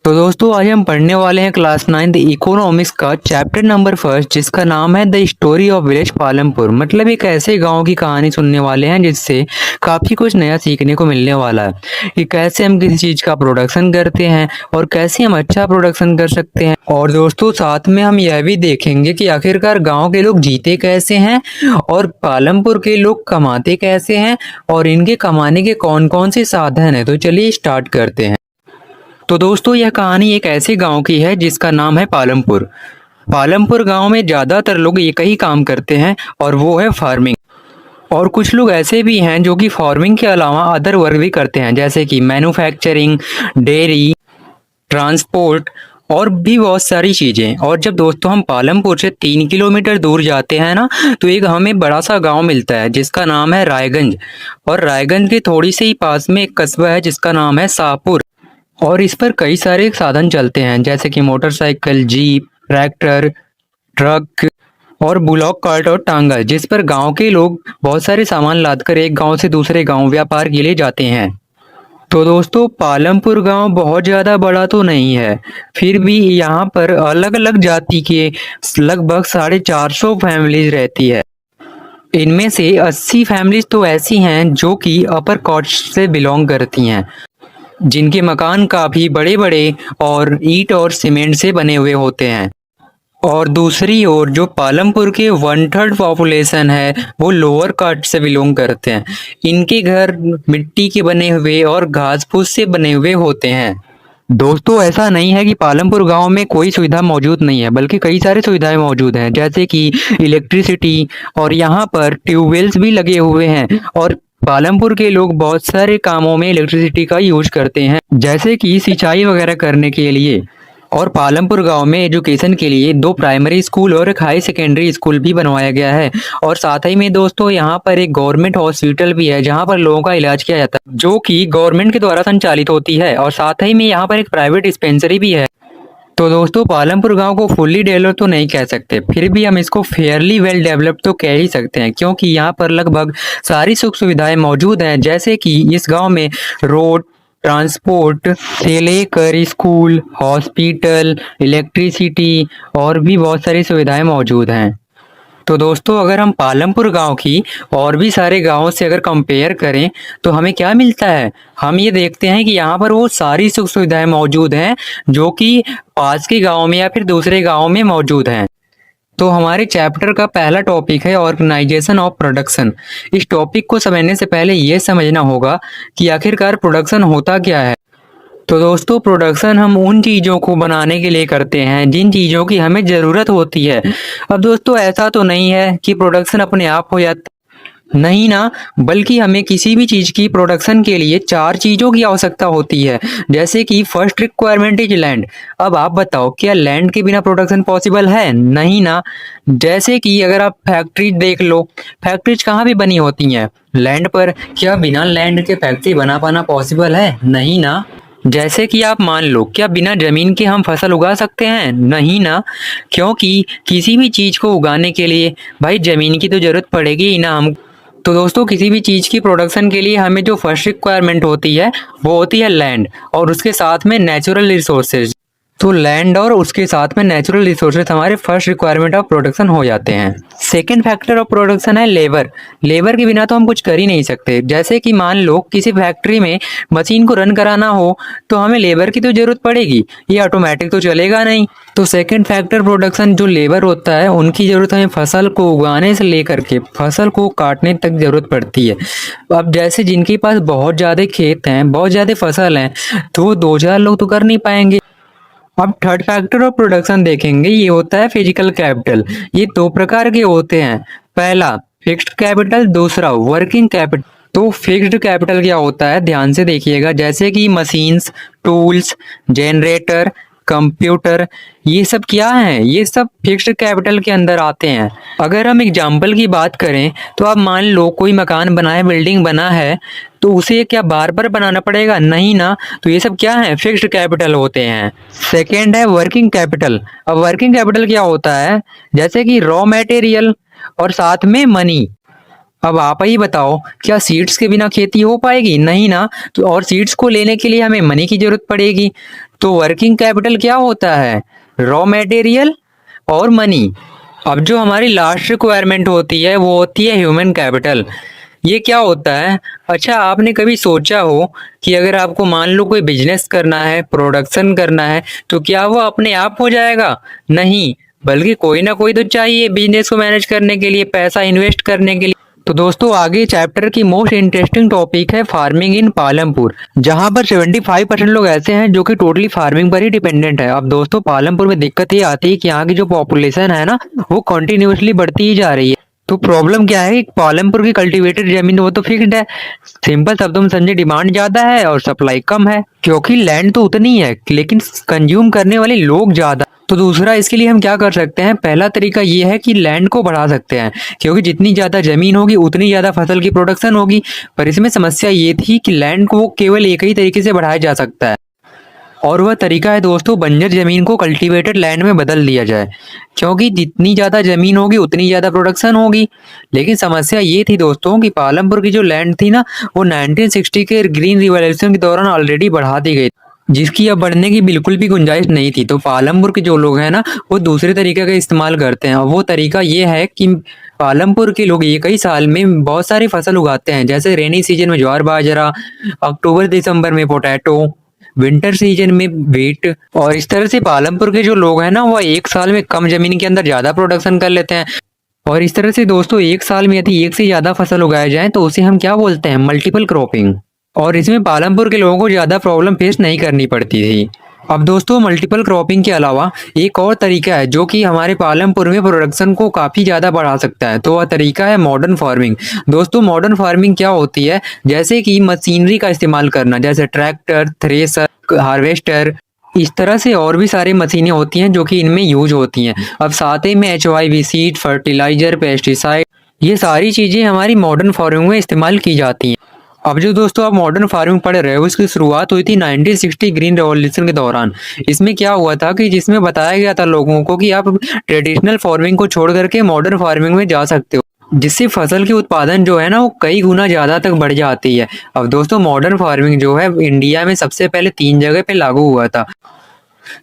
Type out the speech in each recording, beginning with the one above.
तो दोस्तों आज हम पढ़ने वाले हैं क्लास 9 इकोनॉमिक्स का चैप्टर नंबर फर्स्ट, जिसका नाम है the story of village Palampur. मतलब एक ऐसे गांव की कहानी सुनने वाले हैं जिससे काफ़ी कुछ नया सीखने को मिलने वाला है कि कैसे हम किसी चीज़ का प्रोडक्शन करते हैं और कैसे हम अच्छा प्रोडक्शन कर सकते हैं। और दोस्तों साथ में हम यह भी देखेंगे कि आखिरकार गाँव के लोग जीते कैसे हैं और पालमपुर के लोग कमाते कैसे हैं और इनके कमाने के कौन कौन से साधन हैं। तो चलिए स्टार्ट करते हैं। तो दोस्तों यह कहानी एक ऐसे गांव की है जिसका नाम है पालमपुर। पालमपुर गांव में ज़्यादातर लोग एक ही काम करते हैं और वो है फार्मिंग। और कुछ लोग ऐसे भी हैं जो कि फार्मिंग के अलावा अदर वर्क भी करते हैं, जैसे कि मैन्युफैक्चरिंग, डेयरी, ट्रांसपोर्ट और भी बहुत सारी चीज़ें। और जब दोस्तों हम पालमपुर से 3 किलोमीटर दूर जाते हैं ना, तो एक हमें बड़ा सा गांव मिलता है जिसका नाम है रायगंज। और रायगंज के थोड़ी से ही पास में एक कस्बा है जिसका नाम है शाहपुर। और इस पर कई सारे साधन चलते हैं, जैसे कि मोटरसाइकिल, जीप, ट्रैक्टर, ट्रक और बुलॉक कार्ट और टांगा, जिस पर गांव के लोग बहुत सारे सामान लादकर एक गांव से दूसरे गांव व्यापार के लिए जाते हैं। तो दोस्तों पालमपुर गांव बहुत ज़्यादा बड़ा तो नहीं है, फिर भी यहाँ पर अलग अलग जाति के लगभग 450 फैमिलीज रहती है। इनमें से 80 फैमिलीज तो ऐसी हैं जो कि अपर कास्ट से बिलोंग करती हैं, जिनके मकान काफ़ी बड़े बड़े और ईंट और सीमेंट से बने हुए होते हैं। और दूसरी ओर जो पालमपुर के 1/3 पॉपुलेशन है वो लोअर कास्ट से बिलोंग करते हैं। इनके घर मिट्टी के बने हुए और घास फूस से बने हुए होते हैं। दोस्तों ऐसा नहीं है कि पालमपुर गांव में कोई सुविधा मौजूद नहीं है, बल्कि कई सारी सुविधाएं मौजूद हैं, जैसे कि इलेक्ट्रिसिटी, और यहाँ पर ट्यूबवेल्स भी लगे हुए हैं। और पालमपुर के लोग बहुत सारे कामों में इलेक्ट्रिसिटी का यूज करते हैं, जैसे कि सिंचाई वगैरह करने के लिए। और पालमपुर गांव में एजुकेशन के लिए 2 प्राइमरी स्कूल और एक हाई सेकेंडरी स्कूल भी बनवाया गया है। और साथ ही में दोस्तों यहाँ पर एक गवर्नमेंट हॉस्पिटल भी है जहाँ पर लोगों का इलाज किया जाता है, जो कि गवर्नमेंट के द्वारा संचालित होती है। और साथ ही में यहाँ पर एक प्राइवेट डिस्पेंसरी भी है। तो दोस्तों पालमपुर गांव को फुल्ली डेवलप तो नहीं कह सकते, फिर भी हम इसको फेयरली वेल डेवलप तो कह ही सकते हैं, क्योंकि यहाँ पर लगभग सारी सुख सुविधाएं मौजूद हैं, जैसे कि इस गांव में रोड, ट्रांसपोर्ट से लेकर स्कूल, हॉस्पिटल, इलेक्ट्रिसिटी और भी बहुत सारी सुविधाएं मौजूद हैं। तो दोस्तों अगर हम पालमपुर गांव की और भी सारे गांवों से अगर कंपेयर करें तो हमें क्या मिलता है, हम ये देखते हैं कि यहाँ पर वो सारी सुख सुविधाएं मौजूद हैं जो कि पास के गांव में या फिर दूसरे गांव में मौजूद हैं। तो हमारे चैप्टर का पहला टॉपिक है ऑर्गेनाइजेशन ऑफ प्रोडक्शन। इस टॉपिक को समझने से पहले ये समझना होगा कि आखिरकार प्रोडक्शन होता क्या है। तो दोस्तों प्रोडक्शन हम उन चीज़ों को बनाने के लिए करते हैं जिन चीज़ों की हमें ज़रूरत होती है। अब दोस्तों ऐसा तो नहीं है कि प्रोडक्शन अपने आप हो जाता, नहीं ना, बल्कि हमें किसी भी चीज़ की प्रोडक्शन के लिए 4 चीज़ों की आवश्यकता होती है, जैसे कि फर्स्ट रिक्वायरमेंट इज लैंड। अब आप बताओ क्या लैंड के बिना प्रोडक्शन पॉसिबल है? नहीं ना। जैसे कि अगर आप फैक्ट्री देख लो, फैक्ट्रीज कहाँ भी बनी होती हैं? लैंड पर। क्या बिना लैंड के फैक्ट्री बना पाना पॉसिबल है? नहीं ना। जैसे कि आप मान लो क्या बिना जमीन के हम फसल उगा सकते हैं? नहीं ना, क्योंकि किसी भी चीज़ को उगाने के लिए भाई जमीन की तो जरूरत पड़ेगी ही ना हम। तो दोस्तों किसी भी चीज़ की प्रोडक्शन के लिए हमें जो फर्स्ट रिक्वायरमेंट होती है वो होती है लैंड, और उसके साथ में नेचुरल रिसोर्सेज। तो लैंड और उसके साथ में नेचुरल रिसोर्सेज हमारे फर्स्ट रिक्वायरमेंट ऑफ प्रोडक्शन हो जाते हैं। सेकंड फैक्टर ऑफ प्रोडक्शन है लेबर। लेबर के बिना तो हम कुछ कर ही नहीं सकते। जैसे कि मान लो किसी फैक्ट्री में मशीन को रन कराना हो तो हमें लेबर की तो जरूरत पड़ेगी, ये ऑटोमेटिक तो चलेगा नहीं। तो सेकंड फैक्टर प्रोडक्शन जो लेबर होता है उनकी ज़रूरत हमें फसल को उगाने से लेकर के फसल को काटने तक ज़रूरत पड़ती है। अब जैसे जिनके पास बहुत ज़्यादा खेत हैं, बहुत ज़्यादा फसल हैं, तो वो 2-4 लोग तो कर नहीं पाएंगे। अब थर्ड फैक्टर ऑफ प्रोडक्शन देखेंगे, ये होता है फिजिकल कैपिटल। ये 2 प्रकार के होते हैं, पहला फिक्स्ड कैपिटल, दूसरा वर्किंग कैपिटल। तो फिक्स्ड कैपिटल क्या होता है, ध्यान से देखिएगा, जैसे कि मशीन्स, टूल्स, जनरेटर, कंप्यूटर, ये सब क्या है, ये सब फिक्स्ड कैपिटल के अंदर आते हैं। अगर हम एग्जाम्पल की बात करें तो आप मान लो कोई मकान बना है, बिल्डिंग बना है, तो उसे क्या बार बार बनाना पड़ेगा? नहीं ना। तो ये सब क्या है, फिक्स्ड कैपिटल होते हैं। सेकेंड है वर्किंग कैपिटल। अब वर्किंग कैपिटल क्या होता है, जैसे कि रॉ मटेरियल और साथ में मनी। अब आप ही बताओ, क्या सीड्स के बिना खेती हो पाएगी? नहीं ना। तो और सीड्स को लेने के लिए हमें मनी की जरूरत पड़ेगी। तो वर्किंग कैपिटल क्या होता है? रॉ मटेरियल और मनी। अब जो हमारी लास्ट रिक्वायरमेंट होती है वो होती है ह्यूमन कैपिटल। ये क्या होता है? अच्छा, आपने कभी सोचा हो कि अगर आपको मान लो कोई बिजनेस करना है, प्रोडक्शन करना है, तो क्या वो अपने आप हो जाएगा? नहीं, बल्कि कोई ना कोई तो चाहिए बिजनेस को मैनेज करने के लिए, पैसा इन्वेस्ट करने के लिए। तो दोस्तों, आगे चैप्टर की मोस्ट इंटरेस्टिंग टॉपिक है फार्मिंग इन पालमपुर, जहां पर 75% लोग ऐसे हैं जो कि टोटली फार्मिंग पर ही डिपेंडेंट है। अब दोस्तों, पालमपुर में दिक्कत ये आती है कि यहाँ की जो पॉपुलेशन है ना, वो कंटिन्यूअसली बढ़ती ही जा रही है। तो प्रॉब्लम क्या है कि पालमपुर की कल्टीवेटेड जमीन वो तो फिक्स्ड है। सिंपल शब्दों में समझे, डिमांड ज्यादा है और सप्लाई कम है, क्योंकि लैंड तो उतनी है लेकिन कंज्यूम करने वाले लोग ज्यादा। तो दूसरा, इसके लिए हम क्या कर सकते हैं? पहला तरीका ये है कि लैंड को बढ़ा सकते हैं, क्योंकि जितनी ज्यादा जमीन होगी उतनी ज्यादा फसल की प्रोडक्शन होगी। पर इसमें समस्या ये थी कि लैंड को केवल एक ही तरीके से बढ़ाया जा सकता है, और वह तरीका है दोस्तों, बंजर जमीन को कल्टीवेटेड लैंड में बदल दिया जाए, क्योंकि जितनी ज्यादा जमीन होगी उतनी ज्यादा प्रोडक्शन होगी। लेकिन समस्या ये थी दोस्तों कि पालमपुर की जो लैंड थी ना, वो 1960 के ग्रीन रिवॉल्यूशन के दौरान ऑलरेडी बढ़ा दी गई, जिसकी अब बढ़ने की बिल्कुल भी गुंजाइश नहीं थी। तो पालमपुर के जो लोग हैं ना, वो दूसरे तरीके का इस्तेमाल करते हैं, और वो तरीका ये है कि पालमपुर के लोग एक ही साल में बहुत सारी फसल उगाते हैं। जैसे रेनी सीजन में ज्वार बाजरा, अक्टूबर दिसंबर में पोटैटो, विंटर सीजन में व्हीट। और इस तरह से पालमपुर के जो लोग हैं ना, वो एक साल में कम जमीन के अंदर ज्यादा प्रोडक्शन कर लेते हैं। और इस तरह से दोस्तों, एक साल में यदि एक से ज्यादा फसल उगाया जाए तो उसे हम क्या बोलते हैं? Multiple cropping. और इसमें पालमपुर के लोगों को ज्यादा प्रॉब्लम फेस नहीं करनी पड़ती थी। अब दोस्तों, मल्टीपल क्रॉपिंग के अलावा एक और तरीका है जो कि हमारे पालमपुर में प्रोडक्शन को काफी ज्यादा बढ़ा सकता है, तो वह तरीका है मॉडर्न फार्मिंग। दोस्तों, मॉडर्न फार्मिंग क्या होती है? जैसे कि मशीनरी का इस्तेमाल करना, जैसे ट्रैक्टर, थ्रेसर, हार्वेस्टर, इस तरह से और भी सारी मशीनें होती हैं जो कि इनमें यूज होती हैं। अब साथ ही में HYV सीड, फर्टिलाइजर, पेस्टिसाइड, ये सारी चीजें हमारी मॉडर्न फार्मिंग में इस्तेमाल की जाती हैं। अब जो दोस्तों आप मॉडर्न फार्मिंग पढ़ रहे हो, इसकी शुरुआत हुई थी 1960 ग्रीन रेवोल्यूशन के दौरान। इसमें क्या हुआ था कि जिसमें बताया गया था लोगों को कि आप ट्रेडिशनल फार्मिंग को छोड़ करके मॉडर्न फार्मिंग में जा सकते हो, जिससे फसल की उत्पादन जो है ना, वो कई गुना ज्यादा तक बढ़ जाती है। अब दोस्तों, मॉडर्न फार्मिंग जो है इंडिया में सबसे पहले 3 जगह पे लागू हुआ था,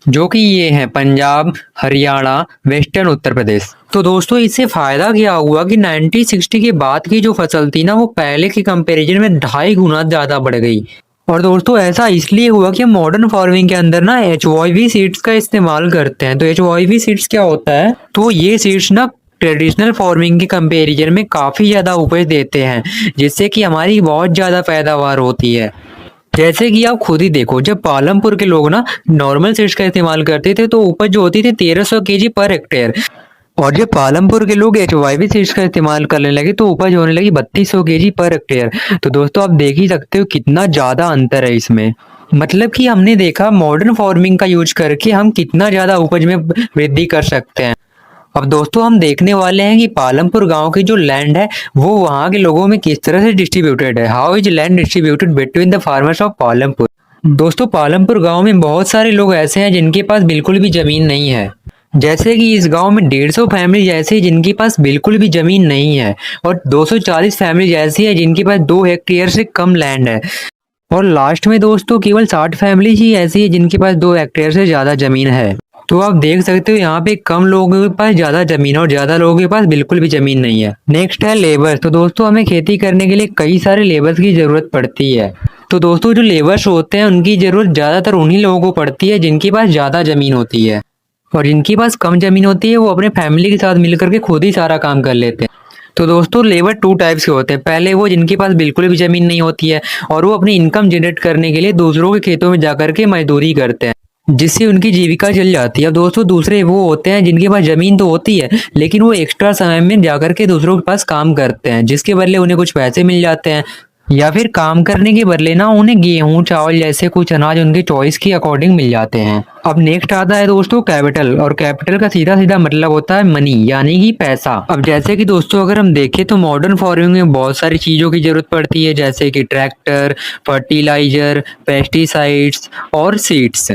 जो कि ये है पंजाब, हरियाणा, वेस्टर्न उत्तर प्रदेश। तो दोस्तों, इससे फायदा क्या हुआ कि 1960 के बाद की जो फसल थी ना, वो पहले के कंपैरिजन में 2.5 गुना ज्यादा बढ़ गई। और दोस्तों, ऐसा इसलिए हुआ कि हम मॉडर्न फार्मिंग के अंदर ना HYV सीड्स का इस्तेमाल करते हैं। तो HYV सीड्स क्या होता है? तो ये सीड्स ना ट्रेडिशनल फार्मिंग के कंपैरिजन में काफी ज्यादा उपज देते हैं, जिससे कि हमारी बहुत ज्यादा पैदावार होती है। जैसे कि आप खुद ही देखो, जब पालमपुर के लोग ना नॉर्मल सीड्स का इस्तेमाल करते थे तो उपज जो होती थी 1300 केजी पर हेक्टेयर, और जब पालमपुर के लोग HYV सीड्स का इस्तेमाल करने लगे तो उपज होने लगी 3200 केजी पर हेक्टेयर। तो दोस्तों, आप देख ही सकते हो कितना ज्यादा अंतर है इसमें। मतलब कि हमने देखा मॉडर्न फार्मिंग का यूज करके हम कितना ज्यादा उपज में वृद्धि कर सकते हैं। अब दोस्तों, हम देखने वाले हैं कि पालमपुर गांव की जो लैंड है वो वहां के लोगों में किस तरह से डिस्ट्रीब्यूटेड है। How is land distributed between the farmers of Palampur. दोस्तों, पालमपुर गांव में बहुत सारे लोग ऐसे हैं जिनके पास बिल्कुल भी जमीन नहीं है। जैसे कि इस गांव में 150 फैमिली ऐसी है जिनके पास बिल्कुल भी जमीन नहीं है, और 240 फैमिली ऐसी है जिनके पास 2 हेक्टेयर से कम लैंड है। और लास्ट में दोस्तों, केवल 60 फैमिली ही ऐसी है जिनके पास 2 हेक्टेयर से ज्यादा जमीन है। तो आप देख सकते हो यहाँ पे कम लोगों के पास ज्यादा जमीन और ज्यादा लोगों के पास बिल्कुल भी जमीन नहीं है। नेक्स्ट है लेबर। तो दोस्तों, हमें खेती करने के लिए कई सारे लेबर्स की जरूरत पड़ती है। तो दोस्तों, जो लेबर्स होते हैं उनकी जरूरत ज्यादातर उन्हीं लोगों को पड़ती है जिनके पास ज्यादा जमीन होती है, और जिनके पास कम जमीन होती है वो अपने फैमिली के साथ मिलकर के खुद ही सारा काम कर लेते हैं। तो दोस्तों, लेबर 2 टाइप्स के होते हैं। पहले वो जिनके पास बिल्कुल भी जमीन नहीं होती है और वो अपनी इनकम जनरेट करने के लिए दूसरों के खेतों में जाकर के मजदूरी करते हैं, जिससे उनकी जीविका चल जाती है। दोस्तों, दूसरे वो होते हैं जिनके पास जमीन तो होती है लेकिन वो एक्स्ट्रा समय में जाकर के दूसरों के पास काम करते हैं, जिसके बदले उन्हें कुछ पैसे मिल जाते हैं, या फिर काम करने के बदले ना उन्हें गेहूं, चावल जैसे कुछ अनाज उनके चॉइस के अकॉर्डिंग मिल जाते हैं। अब नेक्स्ट आता है दोस्तों कैपिटल, और कैपिटल का सीधा सीधा मतलब होता है मनी, यानी कि पैसा। अब जैसे कि दोस्तों, अगर हम देखें तो मॉडर्न फार्मिंग में बहुत सारी चीजों की जरूरत पड़ती है, जैसे कि ट्रैक्टर, फर्टिलाइजर, पेस्टिसाइड्स और सीड्स।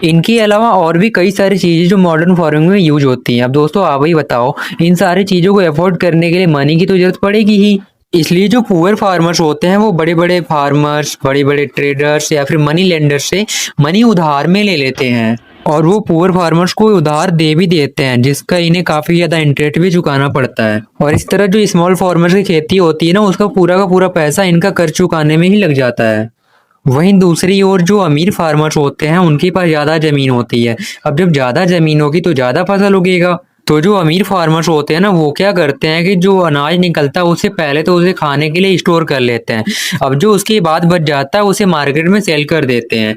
इनके अलावा और भी कई सारी चीजें जो मॉडर्न फार्मिंग में यूज होती हैं। अब दोस्तों, आप ही बताओ, इन सारी चीजों को अफोर्ड करने के लिए मनी की तो जरूरत पड़ेगी ही। इसलिए जो पुअर फार्मर्स होते हैं वो बड़े-बड़े फार्मर्स, बड़े-बड़े ट्रेडर्स या फिर मनी लेंडर से मनी उधार में ले लेते हैं और वो पुअर फार्मर्स को उधार दे भी देते हैं, जिसका इन्हें काफी ज्यादा इंटरेस्ट भी चुकाना पड़ता है। और इस तरह जो स्मॉल फार्मर्स की खेती होती है ना, उसका पूरा का पूरा पैसा इनका कर्ज चुकाने में ही लग जाता है। वहीं दूसरी ओर जो अमीर फार्मर्स होते हैं उनके पास ज्यादा जमीन होती है। अब जब ज्यादा जमीन होगी तो ज्यादा फसल उगेगा। तो जो अमीर फार्मर्स होते हैं ना, वो क्या करते हैं कि जो अनाज निकलता है उससे पहले तो उसे खाने के लिए स्टोर कर लेते हैं। अब जो उसके बाद बच जाता है उसे मार्केट में सेल कर देते हैं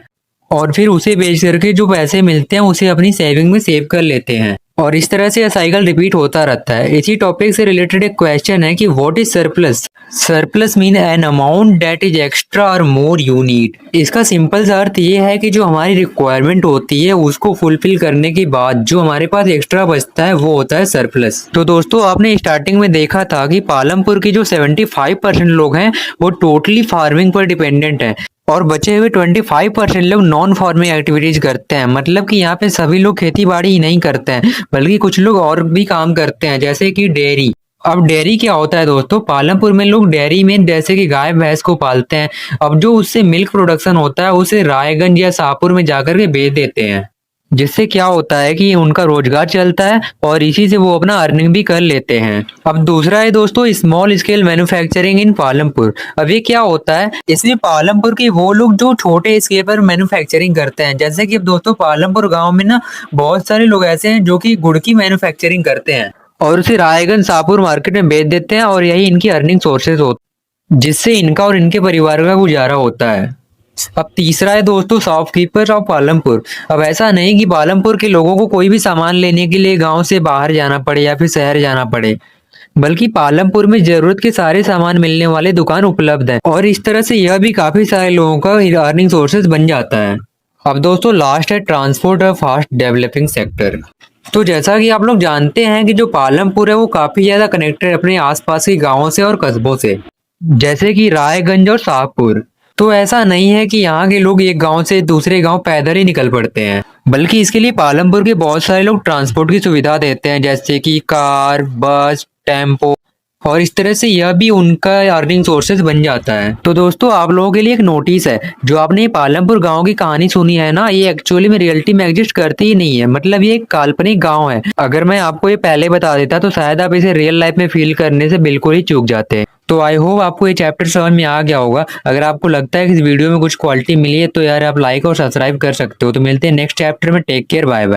और फिर उसे बेच करके जो पैसे मिलते हैं उसे अपनी सेविंग में सेव कर लेते हैं। और इस तरह से यह साइकिल रिपीट होता रहता है। इसी टॉपिक से रिलेटेड एक क्वेश्चन है कि what is surplus. Surplus mean an amount that is extra और मोर यू नीड। इसका सिंपल सा अर्थ ये है कि जो हमारी रिक्वायरमेंट होती है उसको फुलफिल करने के बाद जो हमारे पास एक्स्ट्रा बचता है वो होता है सरप्लस। तो दोस्तों, आपने स्टार्टिंग में देखा था कि पालमपुर की जो 75% लोग हैं वो टोटली फार्मिंग पर डिपेंडेंट हैं और बचे हुए 25% लोग नॉन फार्मिंग एक्टिविटीज करते हैं। मतलब कि यहाँ पे सभी लोग खेती बाड़ी ही नहीं करते हैं, बल्कि कुछ लोग और भी काम करते हैं, जैसे कि डेयरी। अब डेयरी क्या होता है दोस्तों? पालमपुर में लोग डेयरी में जैसे कि गाय भैंस को पालते हैं। अब जो उससे मिल्क प्रोडक्शन होता है उसे रायगंज या शाहपुर में जाकर के बेच देते हैं, जिससे क्या होता है कि उनका रोजगार चलता है और इसी से वो अपना अर्निंग भी कर लेते हैं। अब दूसरा है दोस्तों स्मॉल स्केल मैन्युफैक्चरिंग इन पालमपुर। अब ये क्या होता है? इसमें पालमपुर के वो लोग जो छोटे स्केल पर मैन्युफैक्चरिंग करते हैं, जैसे कि अब दोस्तों पालमपुर गांव में ना बहुत सारे लोग ऐसे हैं जो कि गुड़ की मैन्युफैक्चरिंग करते हैं और उसे रायगंज शाहपुर मार्केट में बेच देते हैं और यही इनकी अर्निंग सोर्सेज होते हैं, जिससे इनका और इनके परिवार का गुजारा होता है। अब तीसरा है दोस्तों शॉपकीपर ऑफ पालमपुर। अब ऐसा नहीं कि पालमपुर के लोगों को कोई भी सामान लेने के लिए गांव से बाहर जाना पड़े या फिर शहर जाना पड़े, बल्कि पालमपुर में जरूरत के सारे सामान मिलने वाले दुकान उपलब्ध हैं और इस तरह से यह भी काफी सारे लोगों का अर्निंग सोर्सेज बन जाता है। अब दोस्तों लास्ट है ट्रांसपोर्ट और फास्ट डेवलपिंग सेक्टर। तो जैसा कि आप लोग जानते हैं कि जो पालमपुर है वो काफी ज्यादा कनेक्टेड है अपने आसपास के गांवों से और कस्बों से, जैसे कि रायगंज और शाहपुर। तो ऐसा नहीं है कि यहाँ के लोग एक गांव से दूसरे गांव पैदल ही निकल पड़ते हैं, बल्कि इसके लिए पालमपुर के बहुत सारे लोग ट्रांसपोर्ट की सुविधा देते हैं, जैसे कि कार, बस, टेम्पो। और इस तरह से यह भी उनका अर्निंग सोर्सेज बन जाता है। तो दोस्तों आप लोगों के लिए एक नोटिस है, जो आपने ये पालमपुर गांव की कहानी सुनी है ना, ये एक्चुअली में रियलिटी में एग्जिस्ट करती ही नहीं है। मतलब ये एक काल्पनिक गांव है। अगर मैं आपको ये पहले बता देता तो शायद आप इसे रियल लाइफ में फील करने से बिल्कुल ही चूक जाते। तो आई होप आपको ये चैप्टर समझ में आ गया होगा। अगर आपको लगता है कि इस वीडियो में कुछ क्वालिटी मिली है तो यार आप लाइक और सब्सक्राइब कर सकते हो। तो मिलते हैं नेक्स्ट चैप्टर में। Take care, bye bye.